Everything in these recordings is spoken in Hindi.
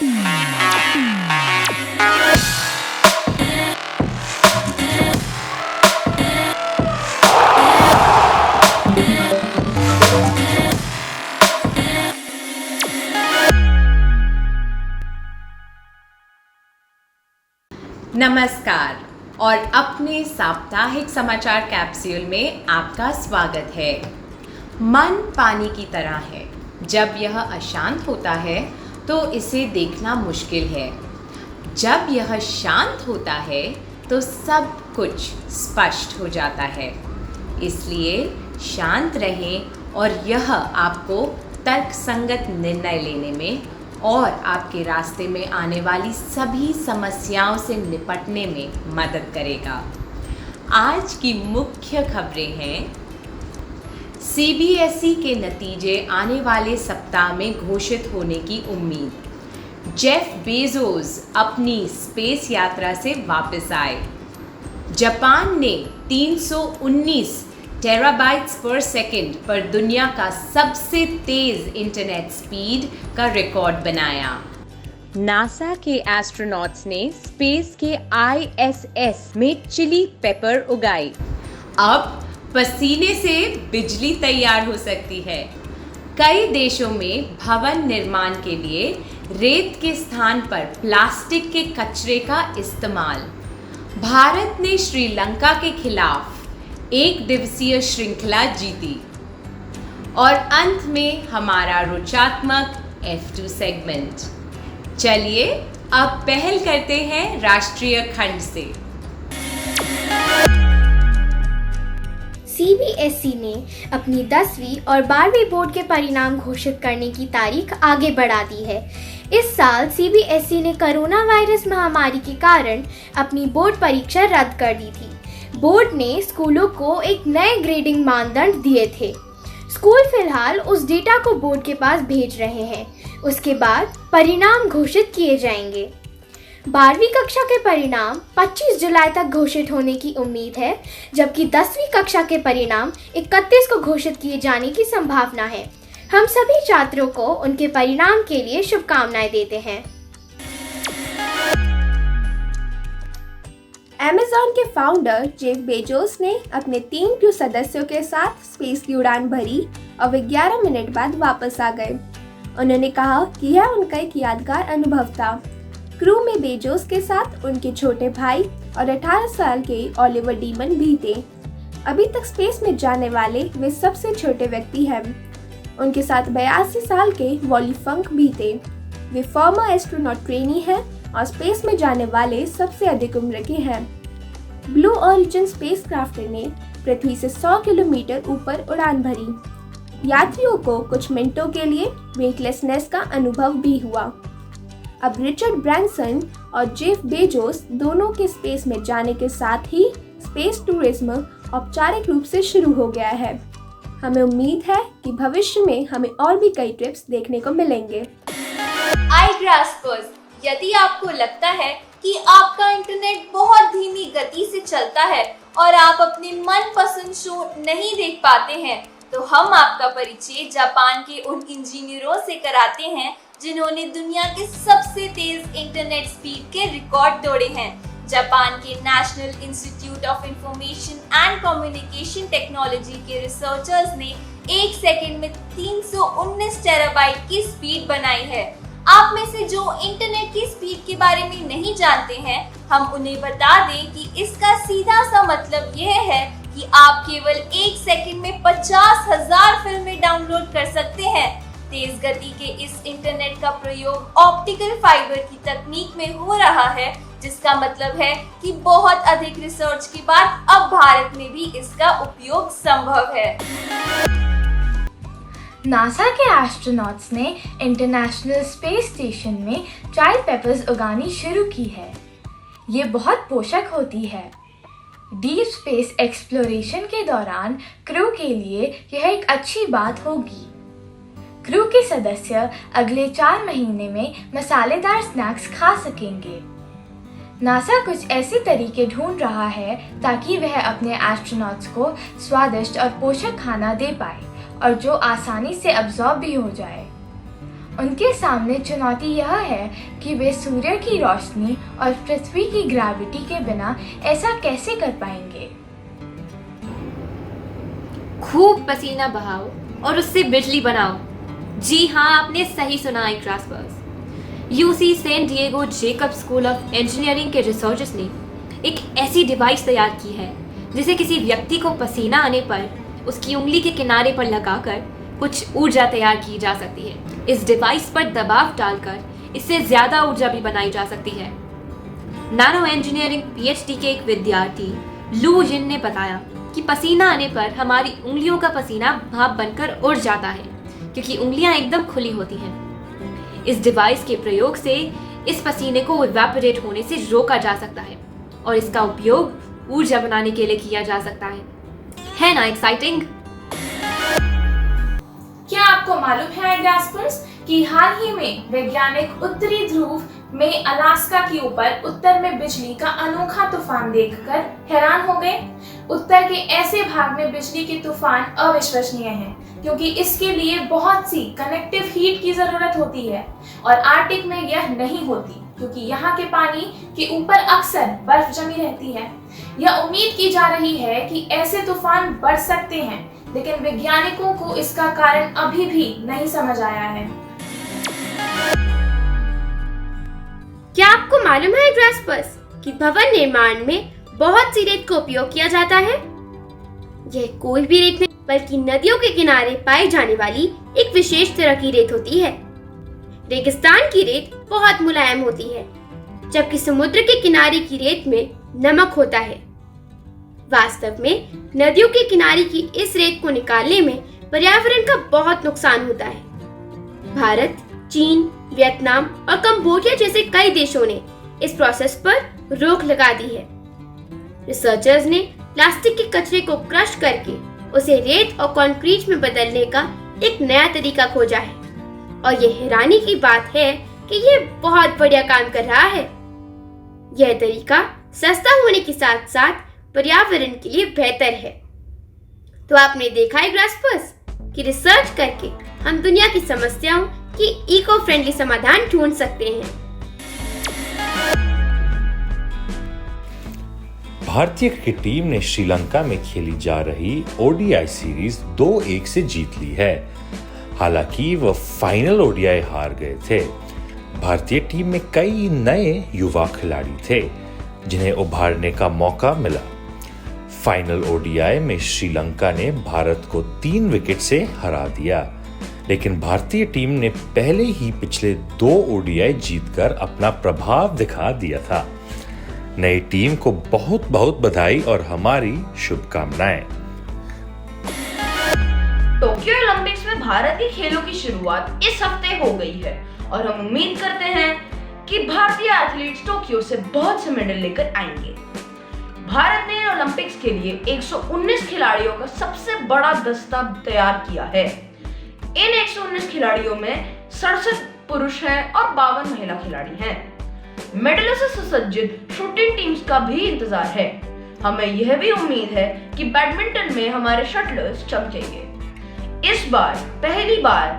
नमस्कार और अपने साप्ताहिक समाचार कैप्सूल में आपका स्वागत है। मन पानी की तरह है, जब यह अशांत होता है तो इसे देखना मुश्किल है। जब यह शांत होता है तो सब कुछ स्पष्ट हो जाता है। इसलिए शांत रहें और यह आपको तर्कसंगत निर्णय लेने में और आपके रास्ते में आने वाली सभी समस्याओं से निपटने में मदद करेगा। आज की मुख्य खबरें हैं। सीबीएसई के नतीजे आने वाले सप्ताह में घोषित होने की उम्मीद। जेफ बेजोस अपनी स्पेस यात्रा से वापस आए। जापान ने 319 टेराबाइट्स पर सेकंड पर दुनिया का सबसे तेज इंटरनेट स्पीड का रिकॉर्ड बनाया। नासा के एस्ट्रोनॉट्स ने स्पेस के आईएसएस में चिली पेपर उगाई। अब पसीने से बिजली तैयार हो सकती है। कई देशों में भवन निर्माण के लिए रेत के स्थान पर प्लास्टिक के कचरे का इस्तेमाल। भारत ने श्रीलंका के खिलाफ एक दिवसीय श्रृंखला जीती। और अंत में हमारा रोचात्मक F2 सेगमेंट। चलिए अब पहल करते हैं राष्ट्रीय खंड से। सीबीएसई ने अपनी 10वीं और 12वीं बोर्ड के परिणाम घोषित करने की तारीख आगे बढ़ा दी है। इस साल सीबीएसई ने कोरोना वायरस महामारी के कारण अपनी बोर्ड परीक्षा रद्द कर दी थी। बोर्ड ने स्कूलों को एक नए ग्रेडिंग मानदंड दिए थे। स्कूल फिलहाल उस डेटा को बोर्ड के पास भेज रहे हैं। उसके बाद परिणाम घोषित किए जाएंगे। 12वीं कक्षा के परिणाम 25 जुलाई तक घोषित होने की उम्मीद है, जबकि 10वीं कक्षा के परिणाम 31 को घोषित किए जाने की संभावना है। हम सभी छात्रों को उनके परिणाम के लिए शुभकामनाएं देते हैं। अमेज़न के फाउंडर जेफ बेजोस ने अपने 3 क्रू सदस्यों के साथ स्पेस की उड़ान भरी और वे 11 मिनट बाद वापस आ गए। उन्होंने कहा कि यह उनका एक यादगार अनुभव था। क्रू में बेजोस के साथ उनके छोटे भाई और 18 साल के ओलिवर डीमन भी थे। अभी तक स्पेस में जाने वाले वे सबसे छोटे व्यक्ति हैं। उनके साथ 82 साल के वॉली फंक भी थे। वे फॉर्मर एस्ट्रोनॉट ट्रेनी हैं और स्पेस में जाने वाले सबसे अधिक उम्र के हैं। ब्लू ओरिजिन स्पेसक्राफ्ट ने पृथ्वी से 100 किलोमीटर ऊपर उड़ान भरी। यात्रियों को कुछ मिनटों के लिए वेटलेसनेस का अनुभव भी हुआ। अब रिचर्ड ब्रैंसन और जेफ बेजोस दोनों के स्पेस में जाने के साथ ही स्पेस टूरिज्म औपचारिक रूप से शुरू हो गया है। हमें उम्मीद है कि भविष्य में हमें और भी कई ट्रिप्स देखने को मिलेंगे। iGraspers, यदि आपको लगता है कि आपका इंटरनेट बहुत धीमी गति से चलता है और आप अपने मनपसंद शो नहीं देख पाते हैं, तो हम आपका परिचय जापान के उन इंजीनियरों से कराते हैं जिन्होंने दुनिया के सबसे तेज इंटरनेट स्पीड के रिकॉर्ड तोड़े हैं। जापान के national institute of information and communication technology के रिसर्चर्स ने 1 सेकंड में 319 टेराबाइट की स्पीड बनाई है। आप में से जो इंटरनेट की स्पीड के बारे में नहीं जानते हैं, हम उन्हें बता दें कि इसका सीधा सा मतलब यह है कि आप केवल 1 सेकंड में 50,000 फिल्में डाउनलोड कर सकते हैं। तेज गति के इस इंटरनेट का प्रयोग ऑप्टिकल फाइबर की तकनीक में हो रहा है, जिसका मतलब है कि बहुत अधिक रिसर्च के बाद अब भारत में भी इसका उपयोग संभव है। नासा के एस्ट्रोनॉट्स ने इंटरनेशनल स्पेस स्टेशन में चाइल्ड पेपर्स उगानी शुरू की है। ये बहुत पोषक होती है। डीप स्पेस एक्सप्लोरेशन के दौरान क्रू के लिए यह एक अच्छी बात होगी। क्रू के सदस्य अगले 4 महीने में मसालेदार स्नैक्स खा सकेंगे। नासा कुछ ऐसे तरीके ढूंढ रहा है ताकि वह अपने एस्ट्रोनॉट्स को स्वादिष्ट और पोषक खाना दे पाए और जो आसानी से अब्जॉर्ब भी हो जाए। उनके सामने चुनौती यह है कि वे सूर्य की रोशनी और पृथ्वी की ग्रेविटी के बिना ऐसा कैसे कर पाएंगे। खूब पसीना बहाओ और उससे बिजली बनाओ। जी हाँ, आपने सही सुना iGraspers। UC San Diego Jacob School of Engineering के रिसर्चर्स ने एक ऐसी डिवाइस तैयार की है जिसे किसी व्यक्ति को पसीना आने पर उसकी उंगली के किनारे पर लगाकर कुछ ऊर्जा तैयार की जा सकती है। इस डिवाइस पर दबाव डालकर इससे ज़्यादा ऊर्जा भी बनाई जा सकती है। नैनो इंजीनियरिंग पीएचडी के एक विद्यार्थी लू जिन ने बताया कि पसीना आने पर हमारी उंगलियों का पसीना भाप बनकर उड़ जाता है क्योंकि उंगलियां एकदम खुली होती हैं। इस डिवाइस के प्रयोग से इस पसीने को इवेपोरेट होने से रोका जा सकता है और इसका उपयोग ऊर्जा बनाने के लिए किया जा सकता है ना एक्साइटिंग? क्या आपको मालूम है iGraspers कि हाल ही में वैज्ञानिक उत्तरी ध्रुव में अलास्का के ऊपर उत्तर में बिजली का अनोखा तूफान देखकर हैरान हो गए। उत्तर के ऐसे भाग में बिजली के तूफान अविश्वसनीय हैं क्योंकि इसके लिए बहुत सी कनेक्टिव हीट की जरूरत होती है और आर्कटिक में यह नहीं होती क्योंकि यहाँ के पानी के ऊपर अक्सर बर्फ जमी रहती है। यह उम्मीद की जा रही है कि ऐसे तूफान बढ़ सकते हैं, लेकिन वैज्ञानिकों को इसका कारण अभी भी नहीं समझ आया है। क्या आपको मालूम है iGraspers कि भवन निर्माण में बहुत सी रेत का उपयोग किया जाता है? यह कोई भी रेत नहीं बल्कि नदियों के किनारे पाई जाने वाली एक विशेष तरह की रेत होती है। रेगिस्तान की रेत बहुत मुलायम होती है, जबकि समुद्र के किनारे की रेत में नमक होता है। वास्तव में नदियों के किनारे की इस रेत को निकालने में पर्यावरण का बहुत नुकसान होता है। भारत, चीन, वियतनाम और कंबोडिया जैसे कई देशों ने इस प्रोसेस पर रोक लगा दी है। रिसर्चर्स ने प्लास्टिक के कचरे को क्रश करके उसे रेत और कंक्रीट में बदलने का एक नया तरीका खोजा है और यह हैरानी की बात है कि यह बहुत बढ़िया काम कर रहा है। यह तरीका सस्ता होने के साथ साथ पर्यावरण के लिए बेहतर है। तो आपने देखा iGraspers कि रिसर्च करके हम दुनिया की समस्याओं की इको फ्रेंडली समाधान ढूंढ सकते हैं। भारतीय क्रिकेट टीम ने श्रीलंका में खेली जा रही ओडीआई सीरीज 2-1 से जीत ली है। हालांकि वह फाइनल ओडीआई हार गए थे। भारतीय टीम में कई नए युवा खिलाड़ी थे जिन्हें उभारने का मौका मिला। फाइनल ओडीआई में श्रीलंका ने भारत को 3 विकेट से हरा दिया, लेकिन भारतीय टीम ने पहले ही पिछले 2 ओडीआई जीतकर अपना प्रभाव दिखा दिया था। नई टीम को बहुत बहुत बधाई और हमारी शुभकामनाएं। टोक्यो ओलंपिक्स में भारत के खेलों की शुरुआत इस हफ्ते हो गई है और हम उम्मीद करते हैं कि भारतीय एथलीट्स टोक्यो से बहुत से मेडल लेकर आएंगे। भारत ने ओलंपिक्स के लिए 119 खिलाड़ियों का सबसे बड़ा दस्ता तैयार किया है। इन 119 खिलाड़ियों में 67 पुरुष हैं और 52 महिला खिलाड़ी हैं। मेडलों से सुसज्जित शूटिंग टीम्स का भी इंतजार है। हमें यह भी उम्मीद है कि बैडमिंटन में हमारे शटलर्स चमकेंगे। इस बार पहली बार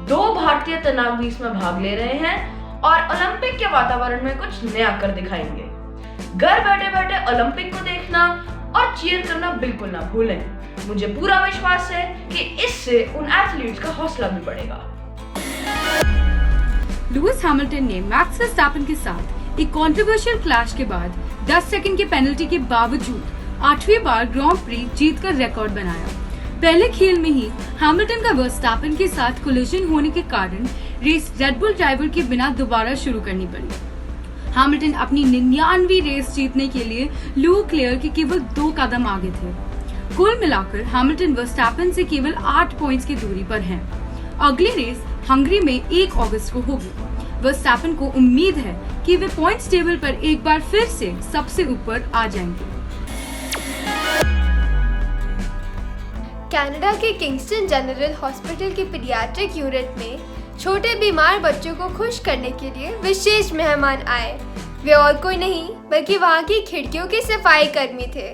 2 भारतीय तैनाग भी इसमें भाग ले रहे हैं और ओलंपिक के वातावरण में कुछ नया कर दिखाएंगे। घर बैठे बैठे ओलंपिक को देखना और चीयर करना बिल्कुल ना भूलें। मुझे पूरा विश्वास है कि इससे उन एथलीट्स का हौसला भी बढ़ेगा। लुइस हैमिल्टन ने मैक्स वर्स्टैपेन के साथ एक कंट्रोवर्शियल क्लैश के बाद 10 सेकंड के पेनल्टी के बावजूद 8वीं बार ग्रांड प्री जीतकर रिकॉर्ड बनाया। पहले खेल में ही हैमिल्टन का वर्स्टैपेन के साथ कोलिजन होने के कारण रेस रेड बुल ड्राइवर के बिना दोबारा शुरू करनी पड़ी। हैमिल्टन अपनी 99वीं रेस जीतने के लिए लू क्लेयर के केवल 2 कदम आगे थे। कुल मिलाकर हैमिल्टन वर्स्टैपेन से केवल 8 पॉइंट्स की दूरी पर हैं। अगली रेस हंगरी में 1 अगस्त को होगी। वर्स्टैपेन को उम्मीद है कि वे पॉइंट्स टेबल पर एक बार फिर से सबसे ऊपर आ जाएंगे। कनाडा के किंगस्टन जनरल हॉस्पिटल के पीडियाट्रिक यूनिट में छोटे बीमार बच्चों को खुश करने के लिए विशेष मेहमान आए। वे और कोई नहीं बल्कि वहाँ की खिड़कियों के सफाई कर्मी थे।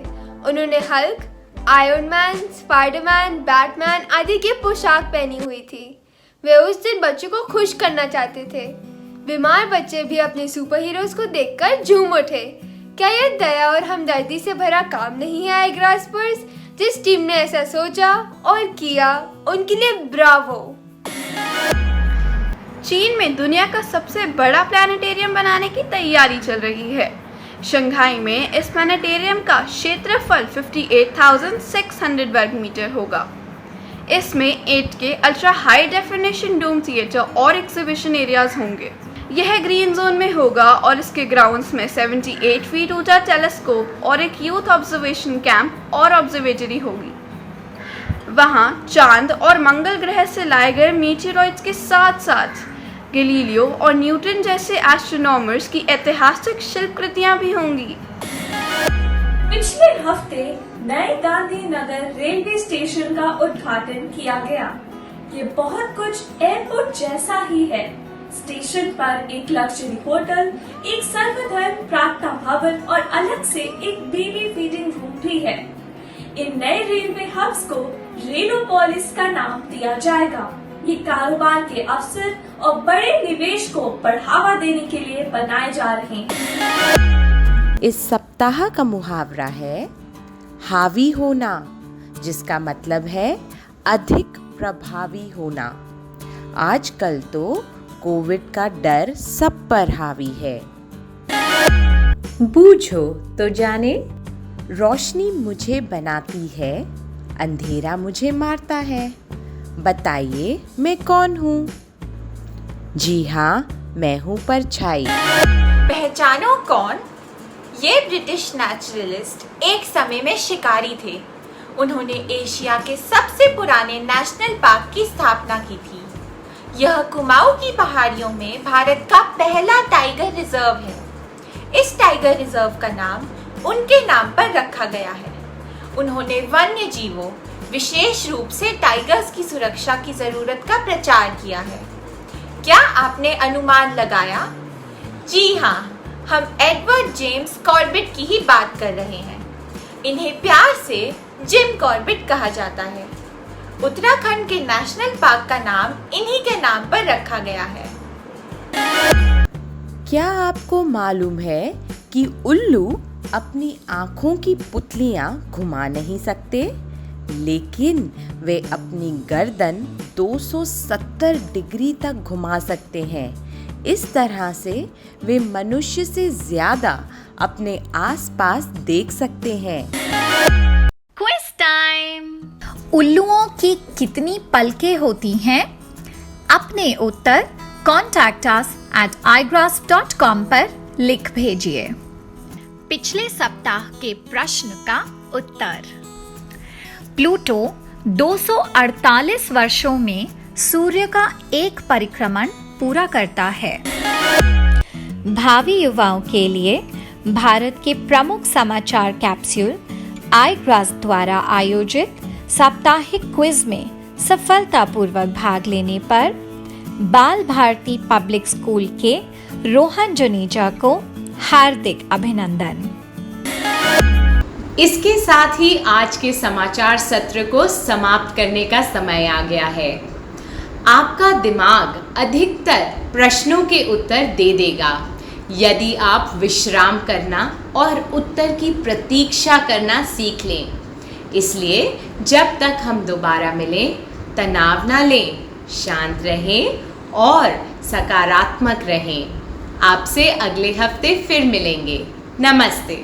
उन्होंने Hulk, iron man, Spiderman, Batman आदि की पोशाक पहनी हुई थी। वे उस दिन बच्चों को खुश करना चाहते थे। बीमार बच्चे भी अपने सुपर हीरोज को देखकर झूम उठे। क्या यह दया और हमदर्दी से भरा काम नहीं है आई ग्रास्पर्स? जिस टीम ने ऐसा सोचा और किया, उनके लिए ब्रावो। चीन में दुनिया का सबसे बड़ा प्लानिटेरियम बनाने की तैयारी चल रही है। शंघाई में इस प्लानिटेरियम का क्षेत्रफल 58,600 वर्ग मीटर होगा। इसमें 8 के अल्ट्रा हाई डेफिनेशन डोम थिएटर और एग्जीबिशन एरियाज होंगे। यह ग्रीन जोन में होगा और इसके ग्राउंड्स में 78 फीट ऊंचा टेलीस्कोप और एक यूथ ऑब्जर्वेशन कैंप और ऑब्जर्वेटरी होगी। वहां चांद और मंगल ग्रह से लाए गए मीटेरॉइड्स के साथ साथ गैलीलियो और न्यूटन जैसे एस्ट्रोनॉमर्स की ऐतिहासिक शिल्पकृतियां भी होंगी। पिछले हफ्ते नए गांधीनगर रेलवे स्टेशन का उद्घाटन किया गया। ये बहुत कुछ एयरपोर्ट जैसा ही है। स्टेशन पर एक लग्जरी होटल, एक सर्वधर्म प्रार्थना भवन और अलग से एक बेबी फीडिंग रूम भी है। इन नए रेलवे हब्स को रेलोपोलिस का नाम दिया जाएगा। ये कारोबार के अवसर और बड़े निवेश को बढ़ावा देने के लिए बनाए जा रहे हैं। इस सप्ताह का मुहावरा है हावी होना, जिसका मतलब है अधिक प्रभावी होना। आजकल तो कोविड का डर सब पर हावी है। बूझो तो जाने, रोशनी मुझे बनाती है, अंधेरा मुझे मारता है। बताइए मैं कौन हूँ? जी हाँ, मैं हूँ परछाई। पहचानो कौन? ये ब्रिटिश नेचुरलिस्ट एक समय में शिकारी थे। उन्होंने एशिया के सबसे पुराने नेशनल पार्क की स्थापना की थी। यह कुमाऊं की पहाड़ियों में भारत का पहला टाइगर रिजर्व है। इस टाइगर रिजर्व का नाम उनके नाम पर रखा गया है। उन्होंने वन्य जीवों, विशेष रूप से टाइगर्स की सुरक्षा की जरूरत का प्रचार किया है। क्या आपने अनुमान लगाया? जी हाँ, हम एडवर्ड जेम्स कॉर्बेट की ही बात कर रहे हैं। इन्हें प्यार से जिम कॉर्बेट कहा जाता है। उत्तराखंड के नेशनल पार्क का नाम इन्हीं के नाम पर रखा गया है। क्या आपको मालूम है कि उल्लू अपनी आँखों की पुतलियाँ घुमा नहीं सकते, लेकिन वे अपनी गर्दन 270 डिग्री तक घुमा सकते हैं। इस तरह से वे मनुष्य से ज्यादा अपने आसपास देख सकते हैं। Quiz time. उल्लुओं की कितनी पलकें होती हैं? अपने उत्तर contact@igrasp.com पर लिख भेजिए। पिछले सप्ताह के प्रश्न का उत्तर। प्लूटो 248 वर्षों में सूर्य का एक परिक्रमण पूरा करता है। भावी युवाओं के लिए भारत के प्रमुख समाचार कैप्सूल iGras द्वारा आयोजित साप्ताहिक क्विज में सफलतापूर्वक भाग लेने पर बाल भारती पब्लिक स्कूल के रोहन जुनेजा को हार्दिक अभिनंदन। इसके साथ ही आज के समाचार सत्र को समाप्त करने का समय आ गया है। आपका दिमाग अधिकतर प्रश्नों के उत्तर दे देगा यदि आप विश्राम करना और उत्तर की प्रतीक्षा करना सीख लें। इसलिए जब तक हम दोबारा मिलें, तनाव ना लें, शांत रहें और सकारात्मक रहें। आपसे अगले हफ्ते फिर मिलेंगे। नमस्ते।